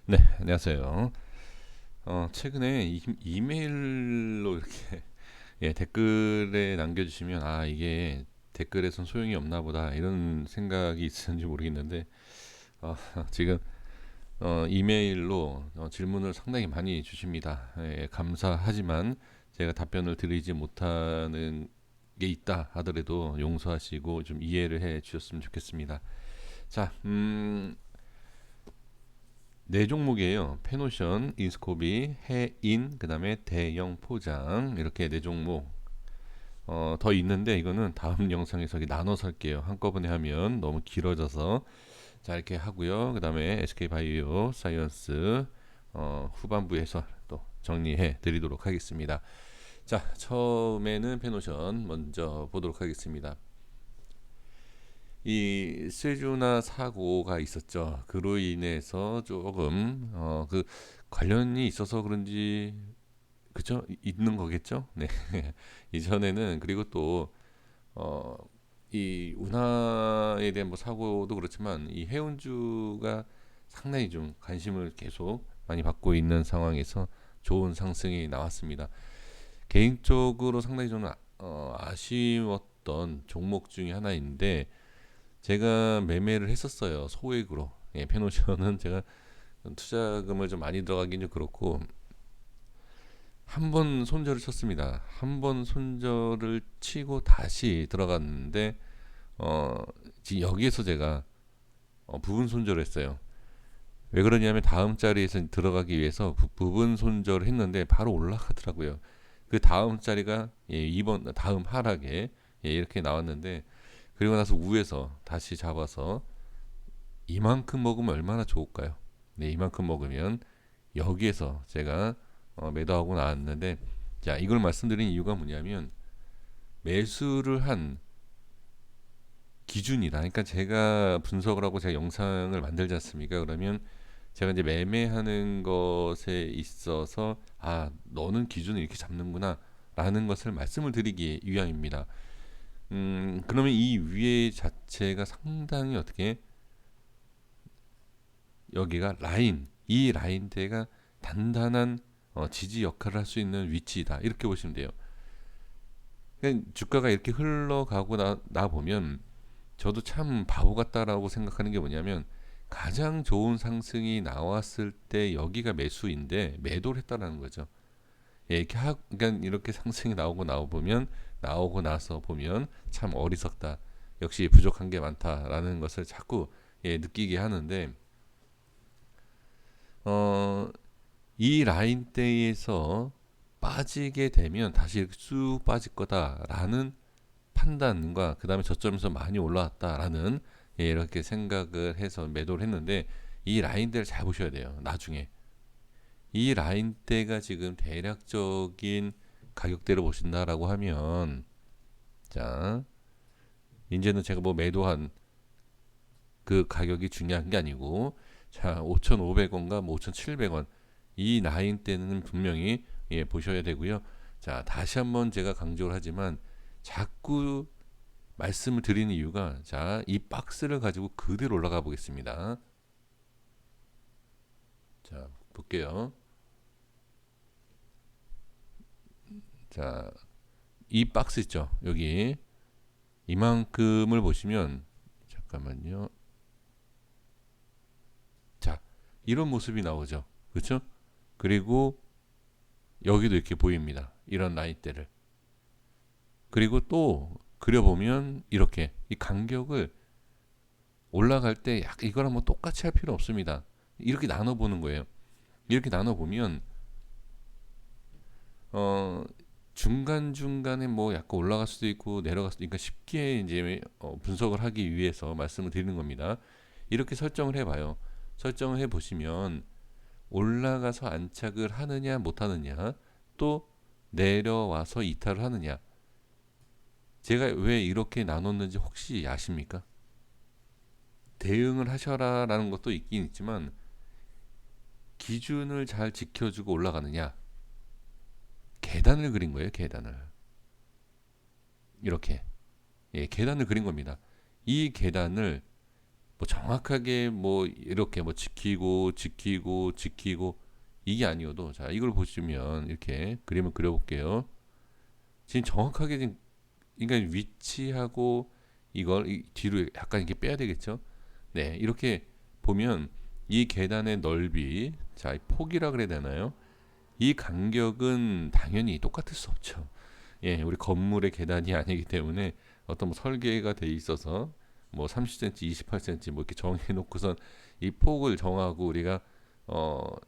네, 안녕하세요. 최근에 이메일로 이렇게 댓글에 남겨주시면 이게 댓글에선 소용이 없나 보다 이런 생각이 있었는지 모르겠는데 어, 지금 이메일로 질문을 상당히 많이 주십니다. 감사하지만 제가 답변을 드리지 못하는 게 있다 하더라도 용서하시고 좀 이해를 해 주셨으면 좋겠습니다. 자, 네 종목이에요. 페노션, 인스코비, 해인, 그 다음에 대형 포장 이렇게 네 종목 더 있는데 이거는 다음 영상에서 나눠서 할게요. 한꺼번에 하면 너무 길어져서 자 이렇게 하고요. 그 다음에 SK바이오 사이언스 후반부에서 또 정리해 드리도록 하겠습니다. 자 처음에는 페노션 먼저 보도록 하겠습니다. 이 세주나 사고가 있었죠. 그로 인해서 조금 그 관련이 있어서 그런지 그죠? 있는 거겠죠? 네. 이전에는 그리고 또 이 운하에 대한 뭐 사고도 그렇지만 이 해운주가 상당히 좀 관심을 계속 많이 받고 있는 상황에서 좋은 상승이 나왔습니다. 개인적으로 상당히 저는 아쉬웠던 종목 중에 하나인데 제가 매매를 했었어요. 소액으로. 페노션은 제가 투자금을 좀 많이 들어가긴 좀 그렇고 한 번 손절을 쳤습니다. 한 번 손절을 치고 다시 들어갔는데 어, 지금 여기에서 제가 부분 손절을 했어요. 왜 그러냐면 다음 자리에서 들어가기 위해서 부분 손절을 했는데 바로 올라가더라고요. 그 다음 자리가 이번 다음 하락에 이렇게 나왔는데 그리고 나서 우에서 다시 잡아서 이만큼 먹으면 얼마나 좋을까요? 네, 이만큼 먹으면 여기에서 제가 매도하고 나왔는데 자 이걸 말씀드린 이유가 뭐냐면 매수를 한 기준이다. 그러니까 제가 분석을 하고 제가 영상을 만들지 않습니까? 그러면 제가 이제 매매하는 것에 있어서 너는 기준을 이렇게 잡는구나 라는 것을 말씀을 드리기 위함입니다. 그러면 이 위에 자체가 상당히 어떻게 여기가 라인 이 라인대가 단단한 지지 역할을 할 수 있는 위치다 이렇게 보시면 돼요. 그러니까 주가가 이렇게 흘러가고 나 보면 저도 참 바보 같다라고 생각하는 게 뭐냐면 가장 좋은 상승이 나왔을 때 여기가 매수인데 매도를 했다라는 거죠. 그러니까 이렇게 상승이 나오고 나서 보면 참 어리석다. 역시 부족한 게 많다라는 것을 자꾸 느끼게 하는데 어, 이 라인대에서 빠지게 되면 다시 쑥 빠질 거다라는 판단과 그 다음에 저점에서 많이 올라왔다라는 이렇게 생각을 해서 매도를 했는데 이 라인대를 잘 보셔야 돼요. 나중에 이 라인대가 지금 대략적인 가격대로 보신다라고 하면 자 이제는 제가 뭐 매도한 그 가격이 중요한 게 아니고 자 5,500원과 뭐 5,700원 이 라인대는 분명히 보셔야 되고요. 자 다시 한번 제가 강조를 하지만 자꾸 말씀을 드리는 이유가 이 박스를 가지고 그대로 올라가 보겠습니다. 자 볼게요. 자 이 박스 있죠 여기 이만큼을 보시면 잠깐만요. 자 이런 모습이 나오죠 그렇죠. 그리고 여기도 이렇게 보입니다 이런 라인대를 그리고 또 그려보면 이렇게 이 간격을 올라갈 때 이거랑 뭐 똑같이 할 필요 없습니다. 이렇게 나눠 보는 거예요. 이렇게 나눠 보면 어 중간 중간에 뭐 약간 올라갈 수도 있고 내려갈 수도 있고 쉽게 이제 분석을 하기 위해서 말씀을 드리는 겁니다. 이렇게 설정을 해봐요. 설정을 해보시면 올라가서 안착을 하느냐 못하느냐 또 내려와서 이탈을 하느냐 제가 왜 이렇게 나눴는지 혹시 아십니까? 대응을 하셔라라는 것도 있긴 있지만 기준을 잘 지켜주고 올라가느냐 계단을 그린 거예요. 계단을 이렇게 계단을 그린 겁니다. 이 계단을 뭐 정확하게 뭐 이렇게 뭐 지키고 이게 아니어도, 자 이걸 보시면 이렇게 그림을 그려볼게요. 지금 정확하게 지금 그러니까 위치하고 이걸 뒤로 약간 이렇게 빼야 되겠죠. 네, 이렇게 보면 이 계단의 넓이, 자 폭이라 그래야 되나요? 이 간격은 당연히 똑같을 수 없죠. 예, 우리 건물의 계단이 아니기 때문에 어떤 뭐 설계가 돼 있어서 뭐 30cm, 28cm 뭐 이렇게 정해 놓고선 이 폭을 정하고 우리가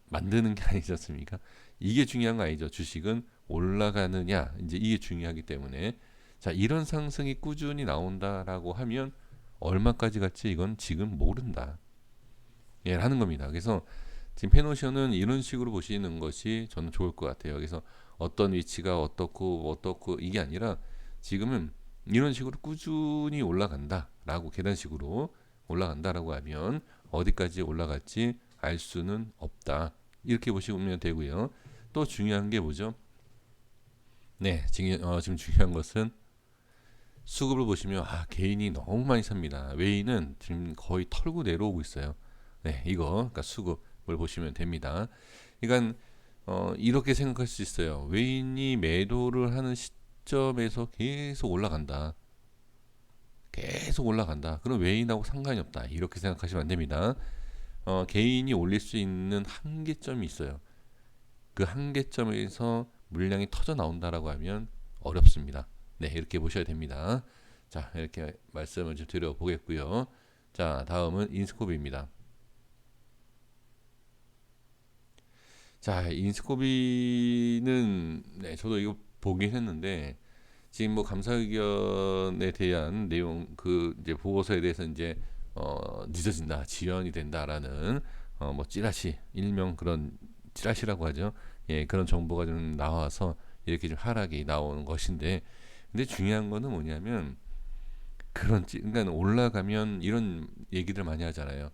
만드는 게 아니지 않습니까? 이게 중요한 거 아니죠. 주식은 올라가느냐, 이제 이게 중요하기 때문에, 자 이런 상승이 꾸준히 나온다라고 하면 얼마까지 갈지 이건 지금 모른다. 예, 하는 겁니다. 그래서 지금 페노션은 이런 식으로 보시는 것이 저는 좋을 것 같아요. 그래서 어떤 위치가 어떻고 이게 아니라 지금은 이런 식으로 꾸준히 올라간다라고, 계단식으로 올라간다라고 하면 어디까지 올라갈지 알 수는 없다. 이렇게 보시면 되고요. 또 중요한 게 뭐죠? 네, 지금 중요한 것은 수급을 보시면 개인이 너무 많이 삽니다. 외인은 지금 거의 털고 내려오고 있어요. 네, 이거 그러니까 수급을 보시면 됩니다. 그러니까 이렇게 생각할 수 있어요. 외인이 매도를 하는 시점에서 계속 올라간다. 계속 올라간다. 그럼 외인하고 상관이 없다. 이렇게 생각하시면 안 됩니다. 개인이 올릴 수 있는 한계점이 있어요. 그 한계점에서 물량이 터져 나온다라고 하면 어렵습니다. 네, 이렇게 보셔야 됩니다. 자, 이렇게 말씀을 좀 드려보겠고요. 자, 다음은 인스코비입니다. 자, 인스코비는 네, 저도 이거 보긴 했는데 지금 뭐 감사 의견에 대한 내용, 그 이제 보고서에 대해서 이제 늦어진다, 지연이 된다라는 뭐 찌라시, 일명 그런 찌라시라고 하죠. 예, 그런 정보가 좀 나와서 이렇게 좀 하락이 나오는 것인데, 근데 중요한 거는 뭐냐면 그러니까 올라가면 이런 얘기들 많이 하잖아요.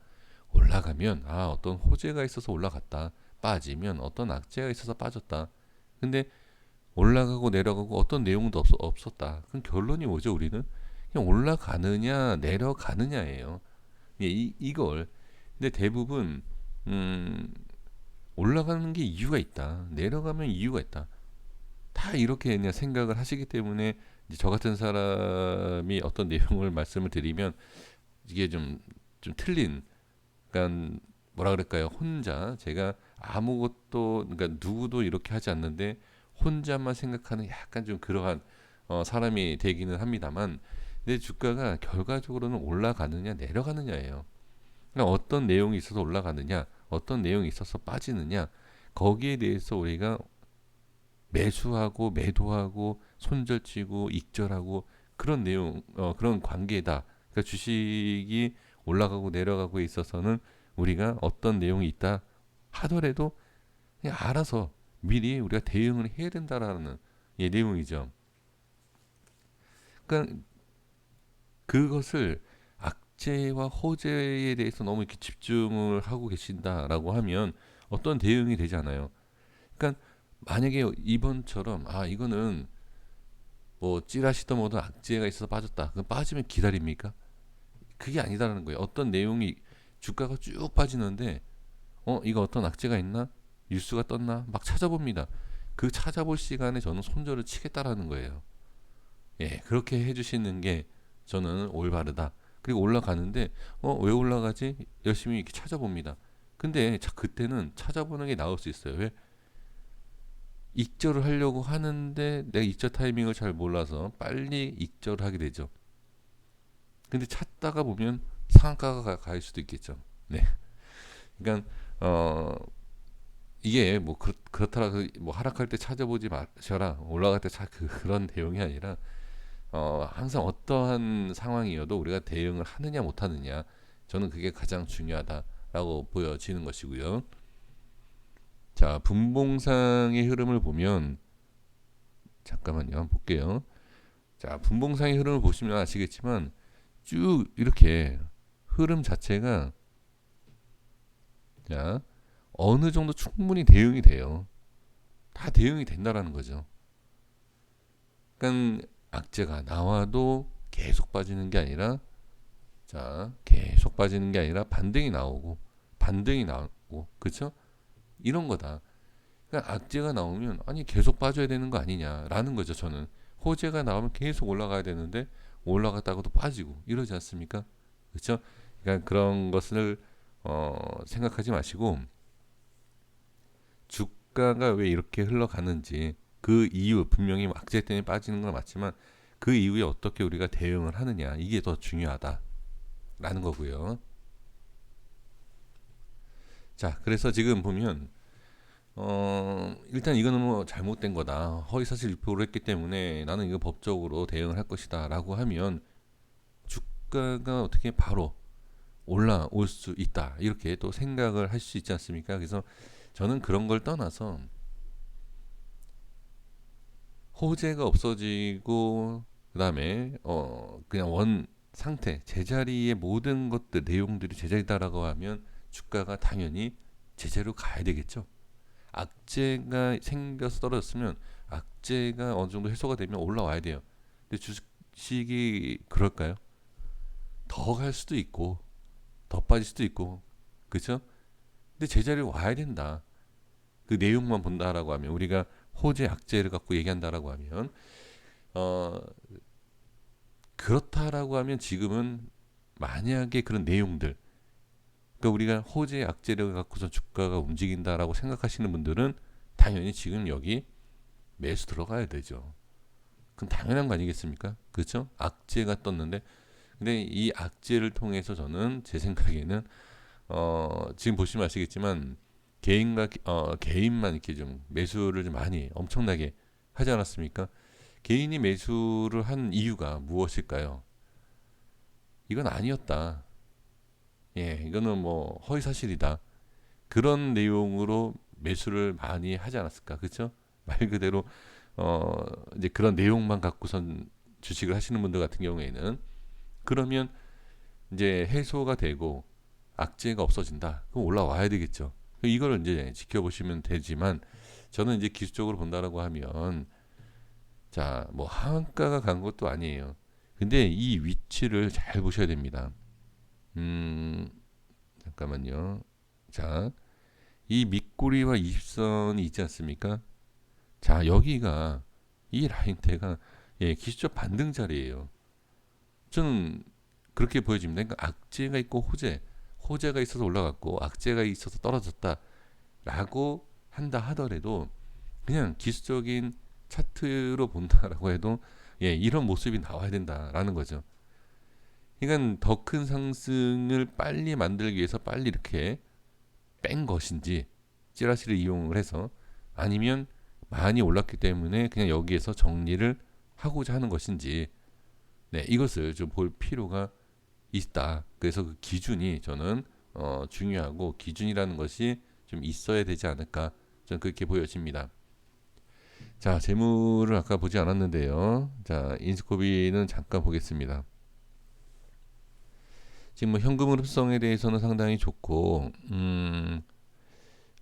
올라가면 어떤 호재가 있어서 올라갔다. 빠지면 어떤 악재가 있어서 빠졌다. 근데 올라가고 내려가고 어떤 내용도 없었다. 그럼 결론이 뭐죠? 우리는 그냥 올라가느냐 내려가느냐예요. 예, 이걸. 근데 대부분 음, 올라가는 게 이유가 있다. 내려가면 이유가 있다. 다 이렇게 그냥 생각을 하시기 때문에 이제 저 같은 사람이 어떤 내용을 말씀을 드리면 이게 좀 틀린, 그러니까 뭐라 그럴까요? 혼자 제가 아무것도, 그러니까 누구도 이렇게 하지 않는데 혼자만 생각하는 약간 좀 그러한 사람이 되기는 합니다만, 내 주가가 결과적으로는 올라가느냐 내려가느냐예요. 그러니까 어떤 내용이 있어서 올라가느냐, 어떤 내용이 있어서 빠지느냐, 거기에 대해서 우리가 매수하고 매도하고 손절치고 익절하고 그런 내용, 그런 관계다. 그러니까 주식이 올라가고 내려가고에 있어서는 우리가 어떤 내용이 있다 하더라도 그냥 알아서 미리 우리가 대응을 해야 된다라는 내용이죠. 그러니까 그것을 악재와 호재에 대해서 너무 이렇게 집중을 하고 계신다라고 하면 어떤 대응이 되지 않아요. 그러니까 만약에 이번처럼 이거는 뭐 찌라시도 뭐도 악재가 있어서 빠졌다. 그럼 빠지면 기다립니까? 그게 아니다라는 거예요. 어떤 내용이 주가가 쭉 빠지는데 이거 어떤 악재가 있나? 뉴스가 떴나? 막 찾아봅니다. 그 찾아볼 시간에 저는 손절을 치겠다라는 거예요. 예, 그렇게 해주시는 게 저는 올바르다. 그리고 올라가는데 왜 올라가지? 열심히 이렇게 찾아봅니다. 근데 그때는 찾아보는 게 나을 수 있어요. 왜? 익절을 하려고 하는데 내가 익절 타이밍을 잘 몰라서 빨리 익절을 하게 되죠. 근데 찾다가 보면 상한가가 갈 수도 있겠죠. 네. 그러니까 이게 뭐 그렇다라고 뭐 하락할 때 찾아보지 마셔라, 올라갈 때 그런 내용이 아니라 항상 어떠한 상황이어도 우리가 대응을 하느냐 못하느냐, 저는 그게 가장 중요하다라고 보여지는 것이고요. 자, 분봉상의 흐름을 보면, 잠깐만요, 한번 볼게요. 자, 분봉상의 흐름을 보시면 아시겠지만 쭉 이렇게 흐름 자체가, 자, 어느 정도 충분히 대응이 돼요. 다 대응이 된다라는 거죠. 그러니까 악재가 나와도 계속 빠지는 게 아니라 자, 계속 빠지는 게 아니라 반등이 나오고, 그쵸? 이런 거다. 그러니까 악재가 나오면 아니 계속 빠져야 되는 거 아니냐라는 거죠. 저는 호재가 나오면 계속 올라가야 되는데 올라갔다가도 빠지고 이러지 않습니까? 그렇죠? 그러니까 그런 것을 생각하지 마시고 주가가 왜 이렇게 흘러가는지 그 이유 분명히 악재 때문에 빠지는 건 맞지만 그 이후에 어떻게 우리가 대응을 하느냐 이게 더 중요하다라는 거고요. 자, 그래서 지금 보면 일단 이거는 뭐 잘못된 거다. 허위사실 유포를 했기 때문에 나는 이거 법적으로 대응을 할 것이다. 라고 하면 주가가 어떻게 바로 올라올 수 있다. 이렇게 또 생각을 할 수 있지 않습니까? 그래서 저는 그런 걸 떠나서 호재가 없어지고 그다음에 그냥 원 상태 제자리의 모든 것들 내용들이 제자리다라고 하면 주가가 당연히 제자리로 가야 되겠죠. 악재가 생겨서 떨어졌으면 악재가 어느 정도 해소가 되면 올라와야 돼요. 근데 주식이 그럴까요? 더 갈 수도 있고 더 빠질 수도 있고 그렇죠? 근데 제자리로 와야 된다. 그 내용만 본다라고 하면 우리가 호재 악재를 갖고 얘기한다라고 하면 어 그렇다라고 하면 지금은 만약에 그런 내용들 그러니까 우리가 호재 악재를 갖고서 주가가 움직인다라고 생각하시는 분들은 당연히 지금 여기 매수 들어가야 되죠. 그건 당연한 거 아니겠습니까? 그렇죠? 악재가 떴는데 근데 이 악재를 통해서 저는 제 생각에는 지금 보시면 아시겠지만 개인만 이렇게 좀 매수를 좀 많이 엄청나게 하지 않았습니까? 개인이 매수를 한 이유가 무엇일까요? 이건 아니었다. 예, 이거는 뭐 허위 사실이다. 그런 내용으로 매수를 많이 하지 않았을까? 그렇죠? 말 그대로 어 이제 그런 내용만 갖고선 주식을 하시는 분들 같은 경우에는 그러면 이제 해소가 되고 악재가 없어진다. 그럼 올라와야 되겠죠. 이걸 이제 지켜보시면 되지만 저는 이제 기술적으로 본다라고 하면 자, 뭐 하한가가 간 것도 아니에요. 근데 이 위치를 잘 보셔야 됩니다. 잠깐만요. 자, 이 밑꼬리와 20선이 있지 않습니까? 자, 여기가 이 라인대가 예, 기술적 반등 자리예요. 저는 그렇게 보여집니다. 그러니까 악재가 있고 호재가 있어서 올라갔고 악재가 있어서 떨어졌다라고 한다 하더라도 그냥 기술적인 차트로 본다라고 해도 예, 이런 모습이 나와야 된다라는 거죠. 그러니까 더 큰 상승을 빨리 만들기 위해서 빨리 이렇게 뺀 것인지 찌라시를 이용을 해서 아니면 많이 올랐기 때문에 그냥 여기에서 정리를 하고자 하는 것인지 네, 이것을 좀 볼 필요가 있다. 그래서 그 기준이 저는 중요하고 기준이라는 것이 좀 있어야 되지 않을까 저는 그렇게 보여집니다. 자, 재물을 아까 보지 않았는데요. 자, 인스코비는 잠깐 보겠습니다. 지금 뭐 현금 흐름성에 대해서는 상당히 좋고,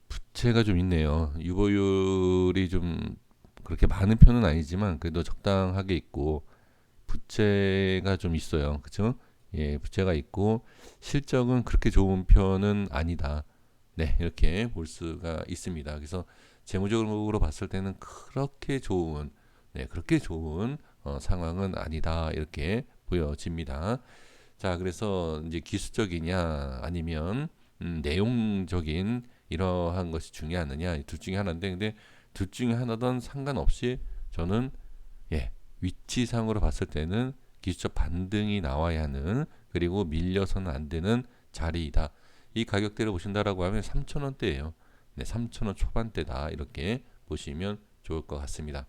부채가 좀 있네요. 유보율이 좀 그렇게 많은 편은 아니지만 그래도 적당하게 있고 부채가 좀 있어요. 그렇죠? 예, 부채가 있고 실적은 그렇게 좋은 편은 아니다. 네, 이렇게 볼 수가 있습니다. 그래서 재무적으로 봤을 때는 그렇게 좋은 상황은 아니다. 이렇게 보여집니다. 자, 그래서 이제 기술적이냐 아니면 내용적인 이러한 것이 중요하느냐 둘 중에 하나인데 근데 둘 중에 하나든 상관없이 저는 예, 위치상으로 봤을 때는 기술적 반등이 나와야 하는 그리고 밀려서는 안 되는 자리이다. 이 가격대를 보신다라고 하면 3,000원대예요. 네, 3,000원 초반대다. 이렇게 보시면 좋을 것 같습니다.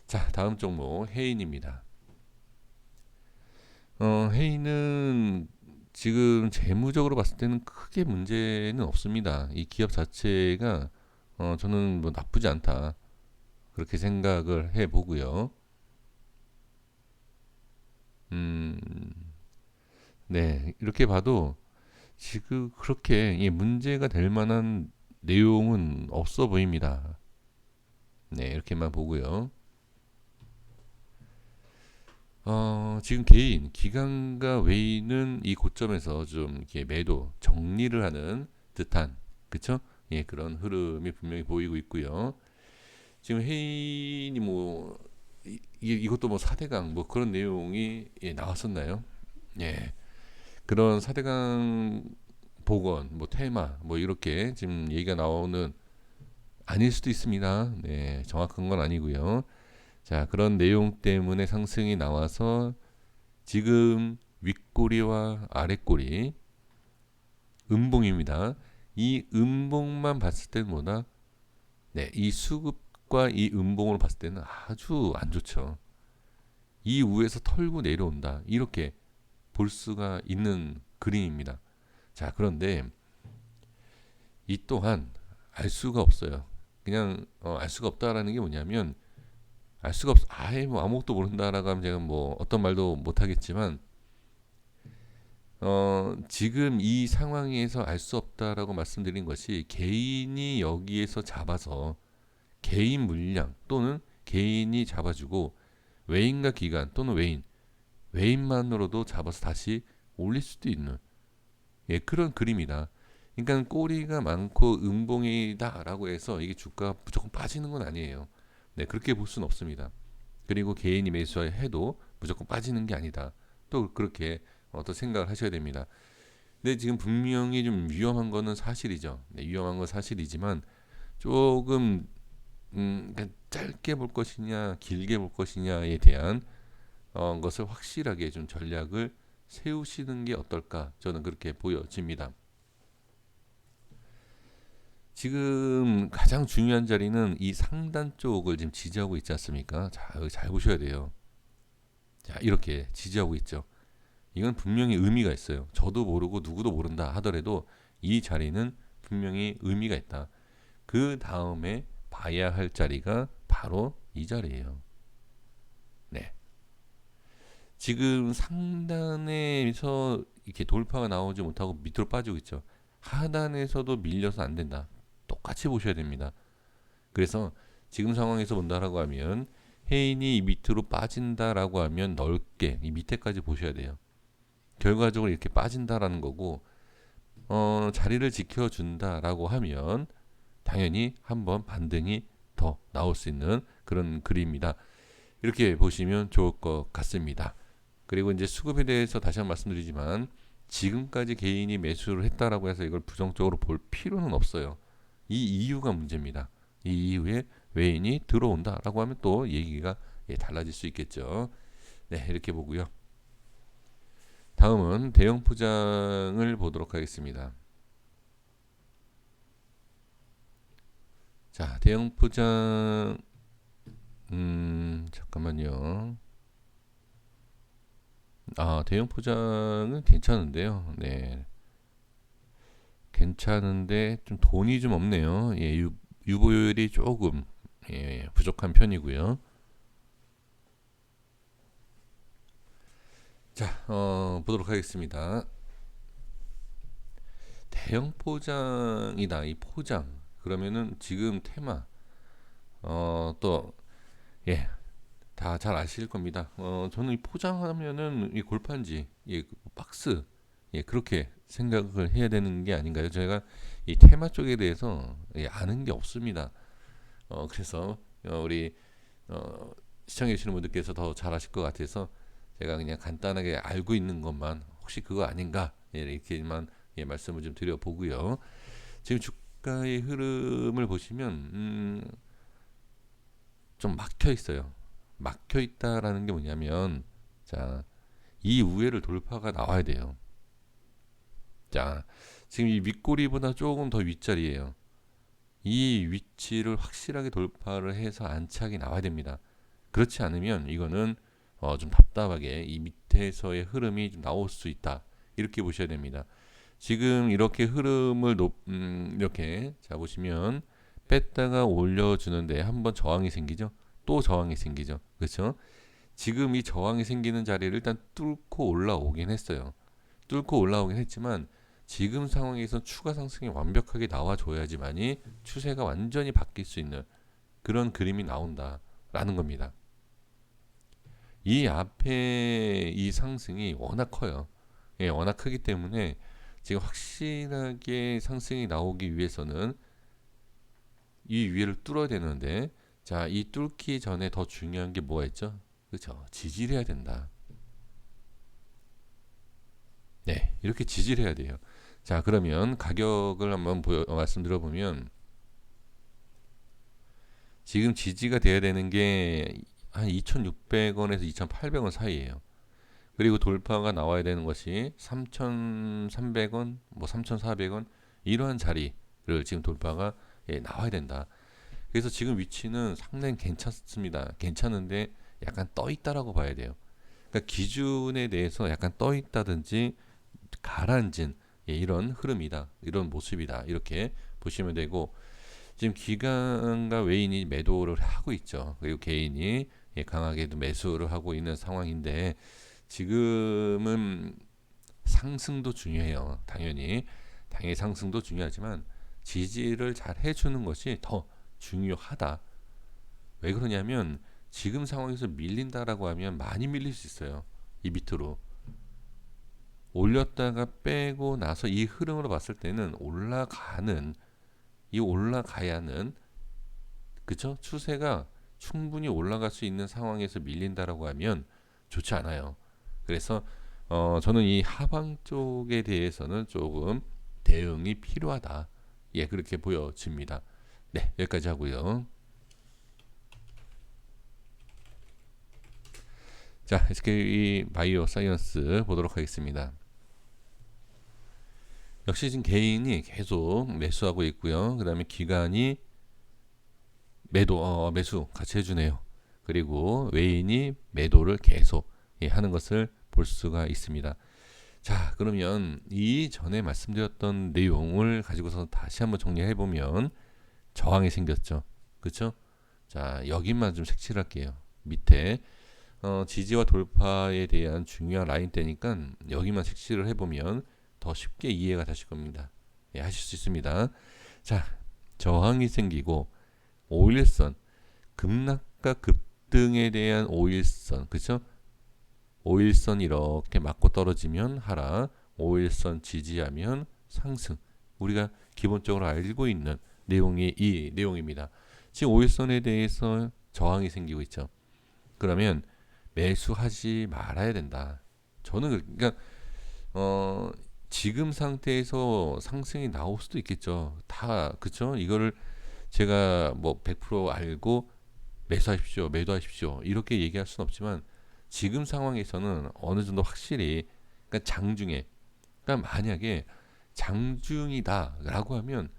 자, 다음 종목 해인입니다. 해인은 지금 재무적으로 봤을 때는 크게 문제는 없습니다. 이 기업 자체가 저는 뭐 나쁘지 않다. 그렇게 생각을 해 보고요. 음, 네, 이렇게 봐도 지금 그렇게 문제가 될 만한 내용은 없어 보입니다. 네, 이렇게만 보고요. 지금 개인, 기관과 외인은 이 고점에서 좀 이렇게 매도 정리를 하는 듯한, 그쵸? 예, 그런 흐름이 분명히 보이고 있고요. 지금 해인이 뭐 이것도 뭐 4대강 뭐 그런 내용이 예, 나왔었나요? 예, 그런 4대강 복원, 뭐 테마, 뭐 이렇게 지금 얘기가 나오는 아닐 수도 있습니다. 네, 정확한 건 아니고요. 자, 그런 내용 때문에 상승이 나와서 지금 윗꼬리와 아랫꼬리 음봉입니다. 이 음봉만 봤을 때는 뭐다? 네, 이 수급과 이 음봉으로 봤을 때는 아주 안 좋죠. 이 위에서 털고 내려온다. 이렇게 볼 수가 있는 그림입니다. 자, 그런데 이 또한 알 수가 없어요. 그냥 알 수가 없다라는 게 뭐냐면 알 수가 없, 아예 뭐 아무것도 모른다라고 하면 제가 뭐 어떤 말도 못 하겠지만 지금 이 상황에서 알 수 없다라고 말씀드린 것이 개인이 여기에서 잡아서 개인 물량 또는 개인이 잡아주고 외인과 기관 또는 외인만으로도 잡아서 다시 올릴 수도 있는 예, 그런 그림이다. 그러니까 꼬리가 많고 음봉이다라고 해서 이게 주가가 무조건 빠지는 건 아니에요. 네, 그렇게 볼 수는 없습니다. 그리고 개인이 매수해도 무조건 빠지는 게 아니다. 또 그렇게 또 생각을 하셔야 됩니다. 근데 지금 분명히 좀 위험한 거는 사실이죠. 네, 위험한 건 사실이지만 조금 그러니까 짧게 볼 것이냐 길게 볼 것이냐에 대한 것을 확실하게 좀 전략을 세우시는 게 어떨까 저는 그렇게 보여집니다. 지금 가장 중요한 자리는 이 상단 쪽을 지금 지지하고 있지 않습니까? 자, 여기 잘 보셔야 돼요. 자, 이렇게 지지하고 있죠. 이건 분명히 의미가 있어요. 저도 모르고 누구도 모른다 하더라도 이 자리는 분명히 의미가 있다. 그 다음에 봐야 할 자리가 바로 이 자리예요. 네. 지금 상단에서 이렇게 돌파가 나오지 못하고 밑으로 빠지고 있죠. 하단에서도 밀려서 안 된다. 똑같이 보셔야 됩니다. 그래서 지금 상황에서 본다라고 하면 해인이 밑으로 빠진다라고 하면 넓게 이 밑에까지 보셔야 돼요. 결과적으로 이렇게 빠진다라는 거고 자리를 지켜준다라고 하면 당연히 한번 반등이 더 나올 수 있는 그런 그림입니다. 이렇게 보시면 좋을 것 같습니다. 그리고 이제 수급에 대해서 다시 한번 말씀드리지만 지금까지 개인이 매수를 했다라고 해서 이걸 부정적으로 볼 필요는 없어요. 이 이유가 문제입니다. 이 이후에 외인이 들어온다라고 하면 또 얘기가 달라질 수 있겠죠. 네, 이렇게 보고요. 다음은 대형 포장을 보도록 하겠습니다. 자, 대형 포장 잠깐만요. 대형 포장은 괜찮은데요. 네. 괜찮은데 좀 돈이 좀 없네요. 예, 유보율이 조금 예, 부족한 편이고요. 자, 보도록 하겠습니다. 대형 포장이다. 이 포장. 그러면은 지금 테마 또 예, 다 잘 아실 겁니다. 저는 이 포장하면은 이 골판지, 예, 박스, 예, 그렇게 생각을 해야 되는 게 아닌가요? 제가 이 테마 쪽에 대해서 예, 아는 게 없습니다. 그래서 우리 시청해 주시는 분들께서 더 잘 아실 것 같아서 제가 그냥 간단하게 알고 있는 것만 혹시 그거 아닌가 예, 이렇게만 예, 말씀을 좀 드려보고요. 지금 주가의 흐름을 보시면 좀 막혀 있어요. 막혀 있다라는 게 뭐냐면 자, 이 우회를 돌파가 나와야 돼요. 자, 지금 이 윗꼬리보다 조금 더 윗자리예요. 이 위치를 확실하게 돌파를 해서 안착이 나와야 됩니다. 그렇지 않으면 이거는 좀 답답하게 이 밑에서의 흐름이 좀 나올 수 있다. 이렇게 보셔야 됩니다. 지금 이렇게 흐름을 이렇게 자 보시면 뺐다가 올려주는데 한번 저항이 생기죠. 또 저항이 생기죠. 그렇죠? 지금 이 저항이 생기는 자리를 일단 뚫고 올라오긴 했어요. 뚫고 올라오긴 했지만 지금 상황에서 추가 상승이 완벽하게 나와줘야지만이 추세가 완전히 바뀔 수 있는 그런 그림이 나온다라는 겁니다. 이 앞에 이 상승이 워낙 커요. 예, 워낙 크기 때문에 지금 확실하게 상승이 나오기 위해서는 이 위를 뚫어야 되는데, 자, 이 뚫기 전에 더 중요한 게 뭐가 있죠? 그렇죠. 지지를 해야 된다. 네, 이렇게 지지를 해야 돼요. 자, 그러면 가격을 한번 말씀드려 보면, 지금 지지가 돼야 되는 게 한 2,600원에서 2,800원 사이예요. 그리고 돌파가 나와야 되는 것이 3,300원, 뭐 3,400원 이러한 자리를 지금 돌파가 나와야 된다. 그래서 지금 위치는 상당히 괜찮습니다. 괜찮은데 약간 떠 있다라고 봐야 돼요. 그러니까 기준에 대해서 약간 떠 있다든지 가라앉은 이런 흐름이다. 이런 모습이다. 이렇게 보시면 되고, 지금 기관과 외인이 매도를 하고 있죠. 그리고 개인이 강하게도 매수를 하고 있는 상황인데, 지금은 상승도 중요해요. 당연히 상승도 중요하지만 지지를 잘 해주는 것이 더 중요하다. 왜 그러냐면 지금 상황에서 밀린다라고 하면 많이 밀릴 수 있어요. 이 밑으로 올렸다가 빼고 나서 이 흐름으로 봤을 때는 올라가야 하는, 그쵸? 추세가 충분히 올라갈 수 있는 상황에서 밀린다라고 하면 좋지 않아요. 그래서 저는 이 하방 쪽에 대해서는 조금 대응이 필요하다. 예, 그렇게 보여집니다. 네, 여기까지 하고요. 자, SK 바이오 사이언스 보도록 하겠습니다. 역시 지금 개인이 계속 매수하고 있고요. 그 다음에 기관이 매수 같이 해주네요. 그리고 외인이 매도를 계속 하는 것을 볼 수가 있습니다. 자, 그러면 이전에 말씀드렸던 내용을 가지고서 다시 한번 정리해 보면 저항이 생겼죠. 그렇죠? 자, 여기만 좀 색칠할게요. 밑에 지지와 돌파에 대한 중요한 라인대니까 여기만 색칠을 해보면 더 쉽게 이해가 되실 겁니다. 예, 하실 수 있습니다. 자, 저항이 생기고 5일선 급락과 급등에 대한 5일선, 그렇죠? 5일선 이렇게 맞고 떨어지면 하락, 5일선 지지하면 상승. 우리가 기본적으로 알고 있는 내용이 이 내용입니다. 지금 5일선에 대해서 저항이 생기고 있죠. 그러면 매수하지 말아야 된다. 저는 그러니까 지금 상태에서 상승이 나올 수도 있겠죠. 다 그렇죠? 이거를 제가 뭐 100% 알고 매수하십시오, 매도하십시오 이렇게 얘기할 수는 없지만 지금 상황에서는 어느 정도 확실히, 그러니까 장중에, 그러니까 만약에 장중이다라고 하면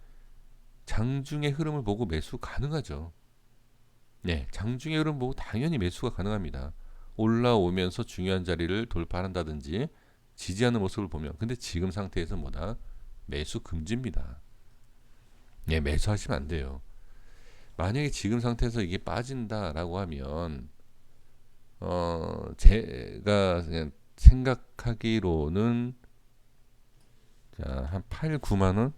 장중의 흐름을 보고 매수 가능하죠. 네, 장중의 흐름 보고 당연히 매수가 가능합니다. 올라오면서 중요한 자리를 돌파한다든지 지지하는 모습을 보면, 근데 지금 상태에서 뭐다? 매수 금지입니다. 네, 매수하시면 안 돼요. 만약에 지금 상태에서 이게 빠진다라고 하면 제가 그냥 생각하기로는 자, 한 8, 9만 원?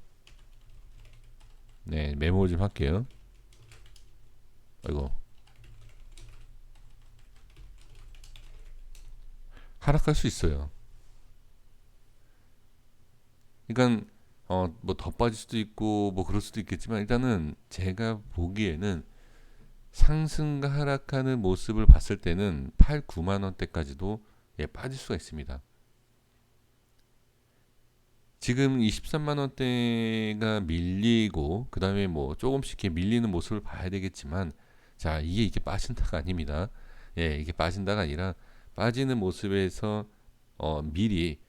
네, 메모 좀 할게요. 아이고. 하락할 수 있어요. 그러니까 뭐 더 빠질 수도 있고 뭐 그럴 수도 있겠지만 일단은 제가 보기에는 상승과 하락하는 모습을 봤을 때는 8, 9만 원대까지도 빠질 수가 있습니다. 지금 23만 원대가 밀리고 그 다음에 뭐 조금씩 이렇게 밀리는 모습을 봐야 되겠지만, 자, 이게 빠진다가 아닙니다. 예, 이게 빠진다가 아니라 빠지는 모습에서 미리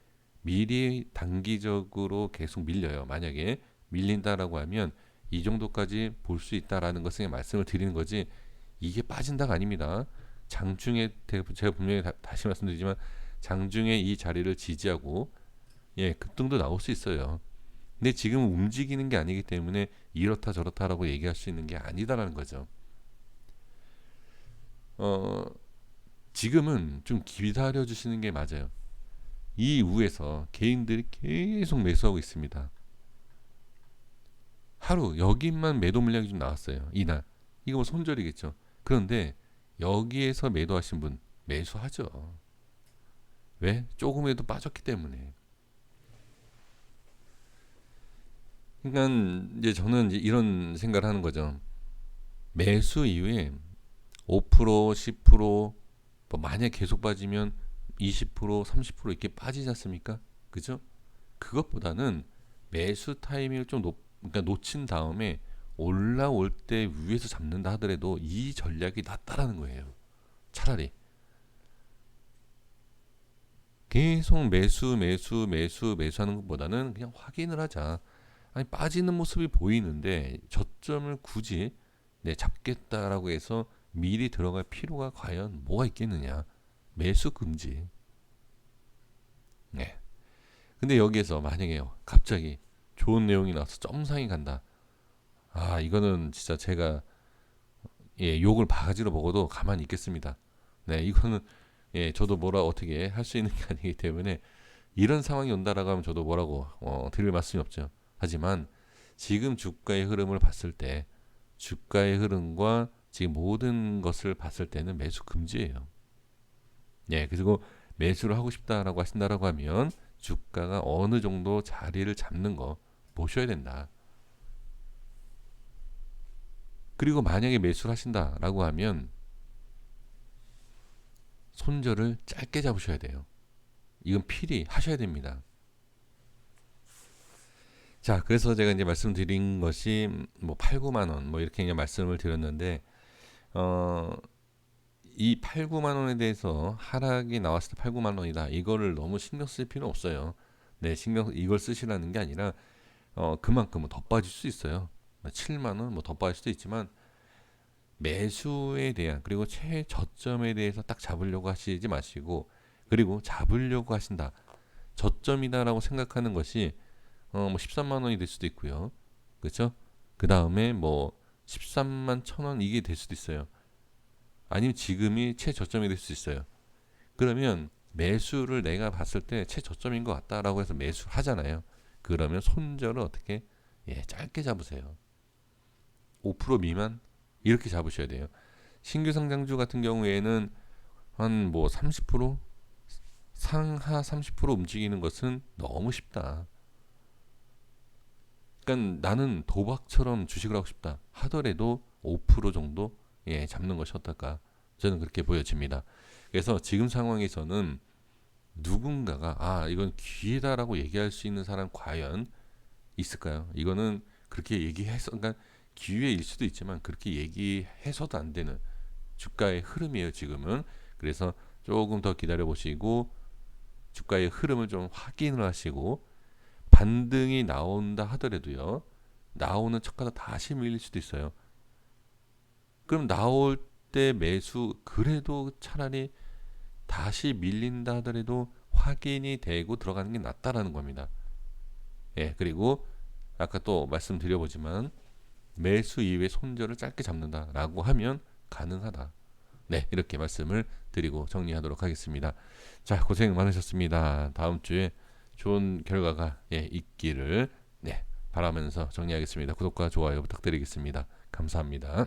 단기적으로 계속 밀려요. 만약에 밀린다라고 하면 이 정도까지 볼 수 있다라는 것을 말씀을 드리는 거지, 이게 빠진다가 아닙니다. 장중에 제가 분명히 다시 말씀드리지만 장중에 이 자리를 지지하고 급등도 나올 수 있어요. 근데 지금 움직이는 게 아니기 때문에 이렇다 저렇다라고 얘기할 수 있는 게 아니다라는 거죠. 지금은 좀 기다려 주시는 게 맞아요. 이 이후에서 개인들이 계속 매수하고 있습니다. 하루 여기만 매도 물량이 좀 나왔어요. 이날 이거 뭐 손절이겠죠. 그런데 여기에서 매도하신 분, 매수하죠. 왜? 조금이라도 빠졌기 때문에. 그러니까 이제 저는 이제 이런 생각을 하는 거죠. 매수 이후에 5%, 10%, 뭐 만약 계속 빠지면 20%, 30% 이렇게 빠지지 않습니까? 그죠? 그것보다는 매수 타이밍을 좀 그러니까 놓친 다음에 올라올 때 위에서 잡는다 하더라도 이 전략이 낫다라는 거예요. 차라리 계속 매수하는 것보다는 그냥 확인을 하자. 아니 빠지는 모습이 보이는데 저점을 굳이 잡겠다라고 해서 미리 들어갈 필요가 과연 뭐가 있겠느냐. 매수 금지. 네. 근데 여기에서 만약에 갑자기 좋은 내용이 나와서 점상이 간다. 아 이거는 진짜 제가 욕을 바가지로 먹어도 가만히 있겠습니다. 네 이거는 저도 뭐라 어떻게 할 수 있는 게 아니기 때문에 이런 상황이 온다라고 하면 저도 뭐라고 드릴 말씀이 없죠. 하지만 지금 주가의 흐름을 봤을 때 주가의 흐름과 지금 모든 것을 봤을 때는 매수 금지예요. 그리고 매수를 하고 싶다라고 하신다라고 하면 주가가 어느 정도 자리를 잡는 거 보셔야 된다. 그리고 만약에 매수를 하신다라고 하면 손절을 짧게 잡으셔야 돼요. 이건 필히 하셔야 됩니다. 자, 그래서 제가 이제 말씀드린 것이 뭐 8, 9만 원 뭐 이렇게 그냥 말씀을 드렸는데 이 8, 9만 원에 대해서 하락이 나왔을 때 8, 9만 원이다. 이거를 너무 신경 쓸 필요 없어요. 네, 신경 이걸 쓰시라는 게 아니라 그만큼은 더 빠질 수 있어요. 7만 원 뭐 더 빠질 수도 있지만 매수에 대한 그리고 최저점에 대해서 딱 잡으려고 하시지 마시고 그리고 잡으려고 하신다. 저점이다라고 생각하는 것이 뭐 13만 원이 될 수도 있고요. 그렇죠? 그 다음에 뭐 13만 1,000원 이게 될 수도 있어요. 아니면 지금이 최저점이 될 수 있어요. 그러면 매수를 내가 봤을 때 최저점인 것 같다라고 해서 매수를 하잖아요. 그러면 손절을 어떻게 짧게 잡으세요. 5% 미만 이렇게 잡으셔야 돼요. 신규 상장주 같은 경우에는 한 뭐 30% 상하 30% 움직이는 것은 너무 쉽다. 그러니까 나는 도박처럼 주식을 하고 싶다 하더라도 5% 정도 잡는 것이 어떨까? 저는 그렇게 보여집니다. 그래서 지금 상황에서는 누군가가 이건 기회다라고 얘기할 수 있는 사람 과연 있을까요? 이거는 그렇게 얘기해서 그러니까 기회일 수도 있지만 그렇게 얘기해서도 안 되는 주가의 흐름이에요, 지금은. 그래서 조금 더 기다려 보시고 주가의 흐름을 좀 확인을 하시고 반등이 나온다 하더라도요. 나오는 척하다 다시 밀릴 수도 있어요. 그럼 나올 때 매수 그래도 차라리 다시 밀린다 하더라도 확인이 되고 들어가는 게 낫다라는 겁니다. 그리고 아까 또 말씀드려보지만 매수 이후에 손절을 짧게 잡는다라고 하면 가능하다. 네, 이렇게 말씀을 드리고 정리하도록 하겠습니다. 자, 고생 많으셨습니다. 다음 주에 좋은 결과가 있기를 바라면서 정리하겠습니다. 구독과 좋아요 부탁드리겠습니다. 감사합니다.